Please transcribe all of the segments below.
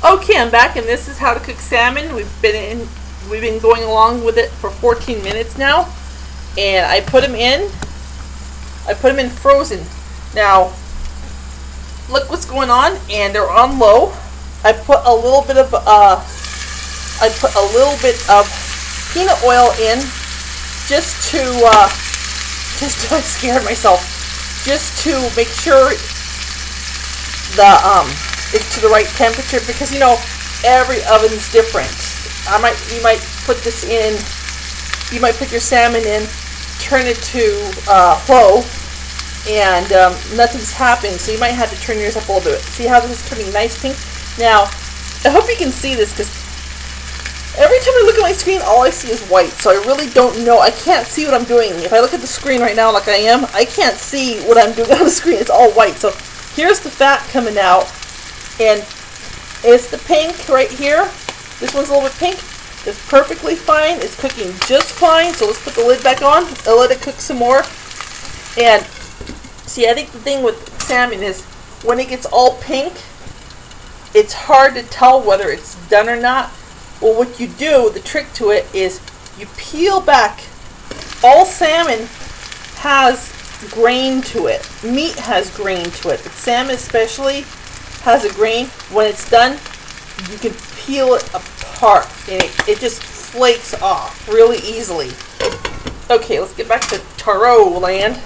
Okay, I'm back, and this is how to cook salmon. We've been going along with it for 14 minutes now, and I put them in frozen. Now, look what's going on, and they're on low. I put a little bit of peanut oil in, just to I scared myself, just to make sure it's to the right temperature, because you know every oven's different. You might put this in, you might put your salmon in, turn it to low, and nothing's happening, so you might have to turn yours up a little bit. See how this is turning nice pink? Now, I hope you can see this, because every time I look at my screen, all I see is white, so I really don't know. I can't see what I'm doing. If I look at the screen right now like I am, I can't see what I'm doing on the screen. It's all white. So here's the fat coming out, and it's the pink right here. This one's a little bit pink. It's perfectly fine. It's cooking just fine. So let's put the lid back on and let it cook some more. And see, I think the thing with salmon is when it gets all pink, it's hard to tell whether it's done or not. Well, what you do, the trick to it, is you peel back. All salmon has grain to it. Meat has grain to it, but salmon especially has a grain. When it's done, you can peel it apart, and it just flakes off really easily. Okay, let's get back to Taro land.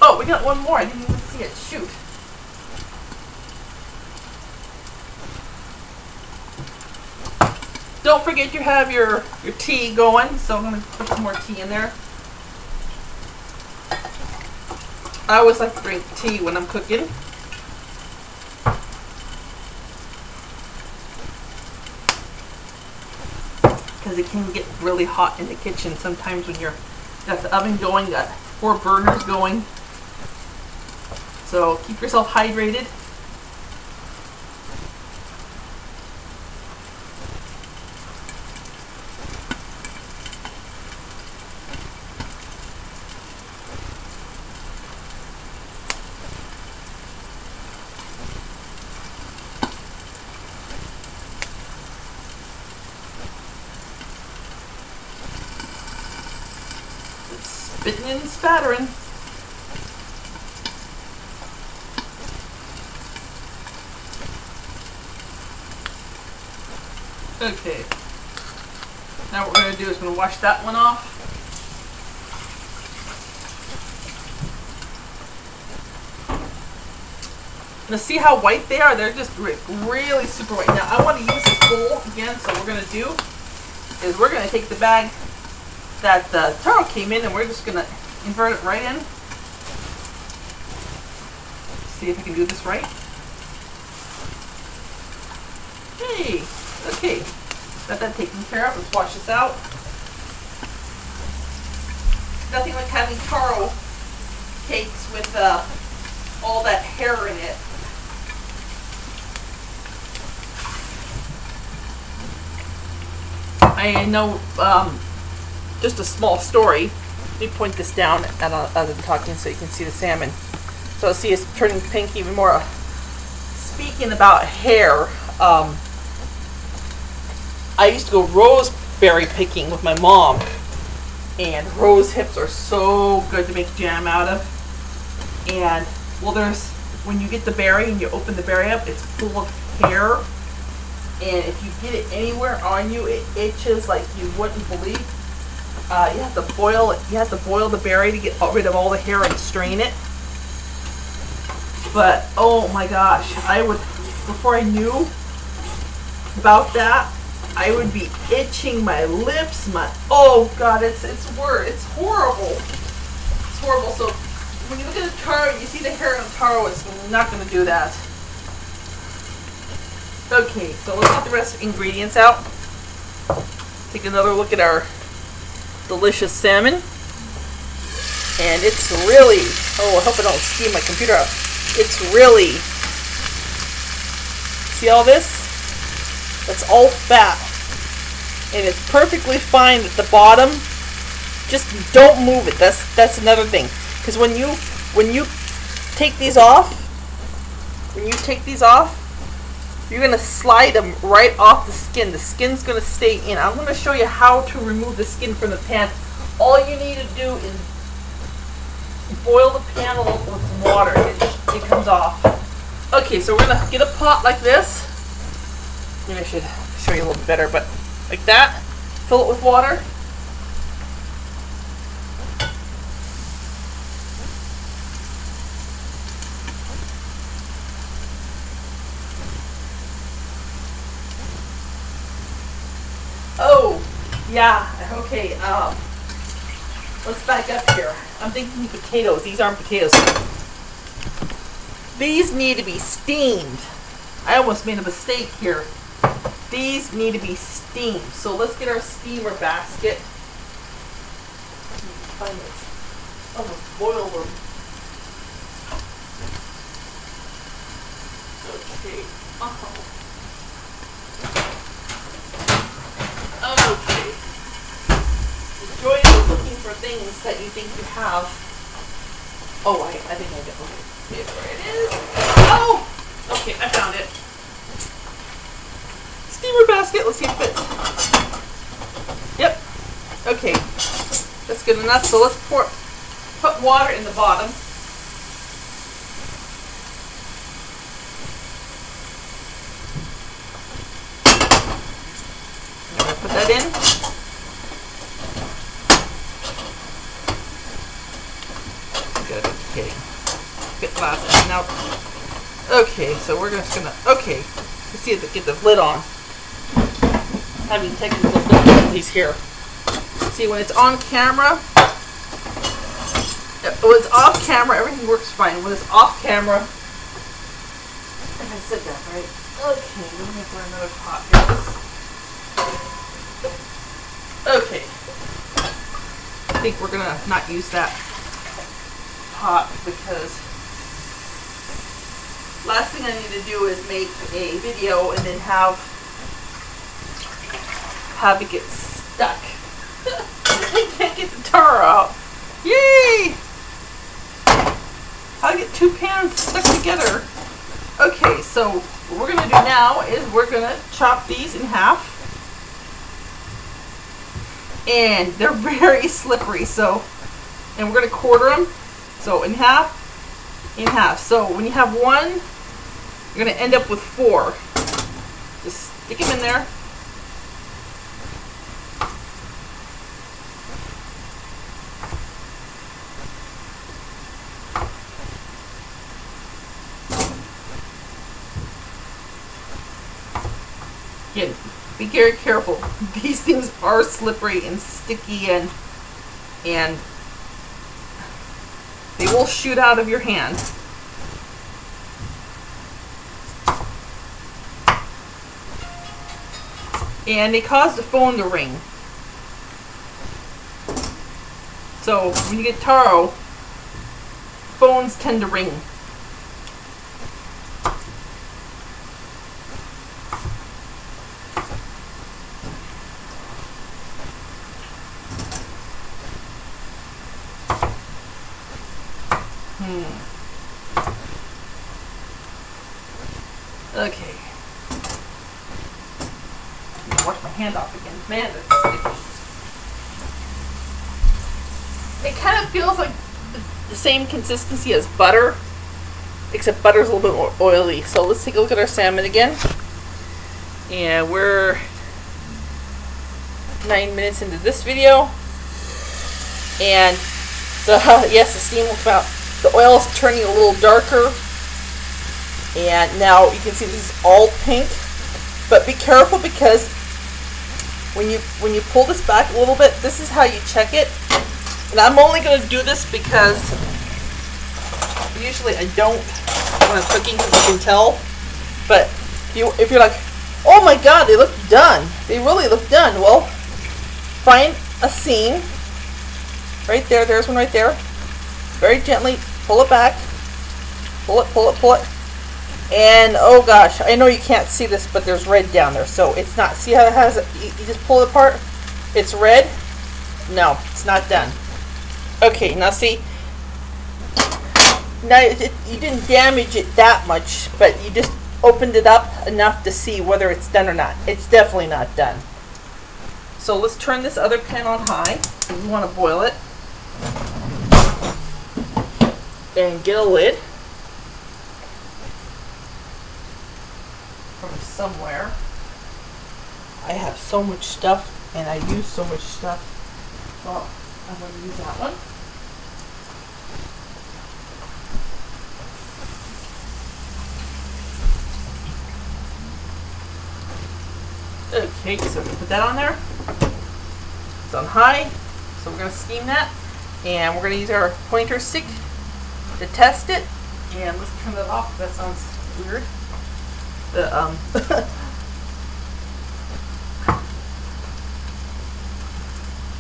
Oh, we got one more. I didn't even see it. Shoot. Don't forget you have your tea going, so I'm going to put some more tea in there. I always like to drink tea when I'm cooking. Because it can get really hot in the kitchen sometimes when you've got the oven going, got 4 burners going. So keep yourself hydrated. Spitting and spattering. Okay. Now what we're going to do is we're going to wash that one off. Now see how white they are? They're just really super white. Now I want to use this bowl again, so what we're going to do is we're going to take the bag that the Taro came in, and we're just going to invert it right in. See if I can do this right. Hey, okay, got that taken care of. Let's wash this out. Nothing like having Taro cakes with all that hair in it. I know, just a small story. Let me point this down as I'm talking so you can see the salmon. So see, it's turning pink even more. Speaking about hair, I used to go roseberry picking with my mom, and rose hips are so good to make jam out of. And well, when you get the berry and you open the berry up, it's full of hair, and if you get it anywhere on you, it itches like you wouldn't believe. You have to boil it. You have to boil the berry to get rid of all the hair and strain it. But oh my gosh, I would, before I knew about that, I would be itching my lips. Oh god, it's horrible. It's horrible. So when you look at the Taro, you see the hair on the Taro. It's not going to do that. Okay, so let's get the rest of the ingredients out. Take another look at our delicious salmon, and it's really, oh, I hope I don't steam my computer out. It's really, see all this? That's all fat, and it's perfectly fine at the bottom. Just don't move it. That's another thing, because when you take these off, you're going to slide them right off the skin. The skin's going to stay in. I'm going to show you how to remove the skin from the pan. All you need to do is boil the pan a little with some water. It comes off. Okay, so we're going to get a pot like this. Maybe I should show you a little bit better, but like that. Fill it with water. Oh, yeah, okay, let's back up here. I'm thinking potatoes. These aren't potatoes. These need to be steamed. I almost made a mistake here. These need to be steamed. So let's get our steamer basket. Find this. Almost boil them. Okay. Okay. The joy of looking for things that you think you have. Oh, I think I got it. Okay, where it is. Oh! Okay, I found it. Steamer basket. Let's see if it fits. Yep. Okay. That's good enough. So let's put water in the bottom. Put that in. Good. Okay. Get glasses now. Okay, so we're just gonna. Okay, let's see if I get the lid on. Having technical difficulties here. See, when it's on camera, when it's off camera, everything works fine. When it's off camera, if I said that right. Okay, let me pour another pot here. Okay. I think we're gonna not use that pot because last thing I need to do is make a video and then have it get stuck. I can't get the tar out. Yay! How to get two pans stuck together. Okay, so what we're gonna do now is we're gonna chop these in half. And they're very slippery, so, and we're going to quarter them, so in half, so when you have one, you're going to end up with 4. Just stick them in there. Again, be very careful. These things are slippery and sticky and they will shoot out of your hand. And they cause the phone to ring. So when you get taro, phones tend to ring. Okay. Wash my hand off again. Man, that's sticky. It kind of feels like the same consistency as butter, except butter's a little bit more oily. So let's take a look at our salmon again. And we're 9 minutes into this video. And yes, the steam will come out. The oil is turning a little darker. And now you can see this is all pink, but be careful because when you pull this back a little bit, this is how you check it. And I'm only going to do this because usually I don't when I'm cooking because you can tell. But if you're like, oh my God, they look done. They really look done. Well, find a seam right there. There's one right there. Very gently pull it back. Pull it, pull it, pull it. And oh gosh, I know you can't see this, but there's red down there, so it's not. See how it has it? You just pull it apart. It's red. No, it's not done. Okay, now see. Now you didn't damage it that much, but you just opened it up enough to see whether it's done or not. It's definitely not done. So let's turn this other pan on high. We want to boil it. And get a lid from somewhere. I have so much stuff and I use so much stuff. Well, I'm going to use that one. Okay, so we put that on there. It's on high, so we're going to steam that. And we're going to use our pointer stick to test it. And let's turn that off. That sounds weird.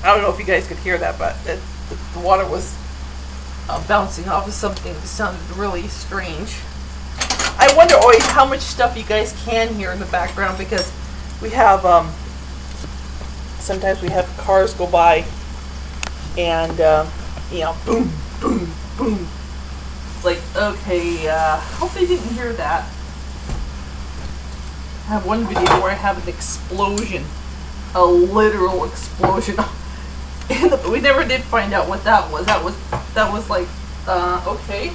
I don't know if you guys could hear that, but the water was bouncing off of something. It sounded really strange. I wonder always how much stuff you guys can hear in the background, because we have, sometimes we have cars go by and, you know, boom, boom, boom. It's like, okay, hope they didn't hear that. I have one video where I have an explosion, a literal explosion. We never did find out what that was. That was like, okay.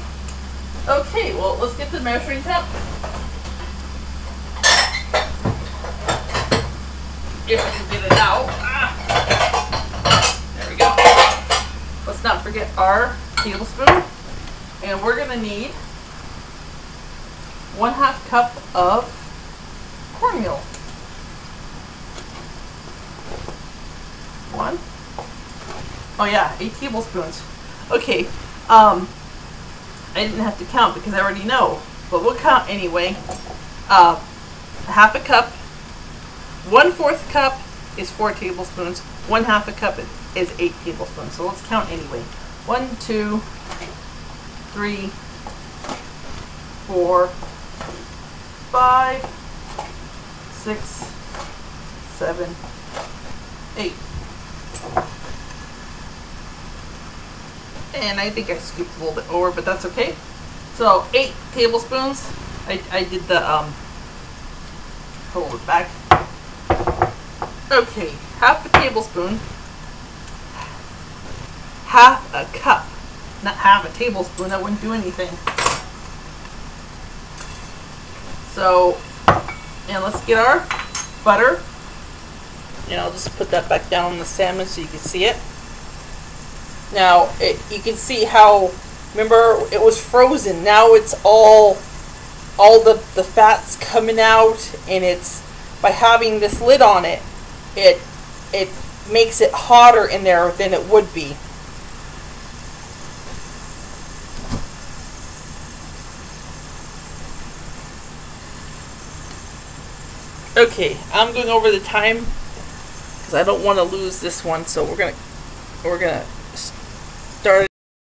Okay, well, let's get the measuring cup. If I can get it out. There we go. Let's not forget our tablespoon. And we're going to need 1/2 cup of cornmeal. 1. Oh yeah, 8 tablespoons. Okay, I didn't have to count because I already know, but we'll count anyway. 1/2 cup, 1/4 cup is 4 tablespoons, 1/2 cup is 8 tablespoons. So let's count anyway. 1, 2, 3, 4, 5, 6, 7, 8. And I think I scooped a little bit over, but that's okay. So 8 tablespoons. I did the hold it back. Okay, 1/2 tablespoon, 1/2 cup, not 1/2 tablespoon. That wouldn't do anything. So, and let's get our butter. And I'll just put that back down on the salmon so you can see it. Now, you can see how, remember, it was frozen. Now it's all the fat's coming out, and it's, by having this lid on it, it makes it hotter in there than it would be. Okay, I'm going over the time because I don't want to lose this one, so we're gonna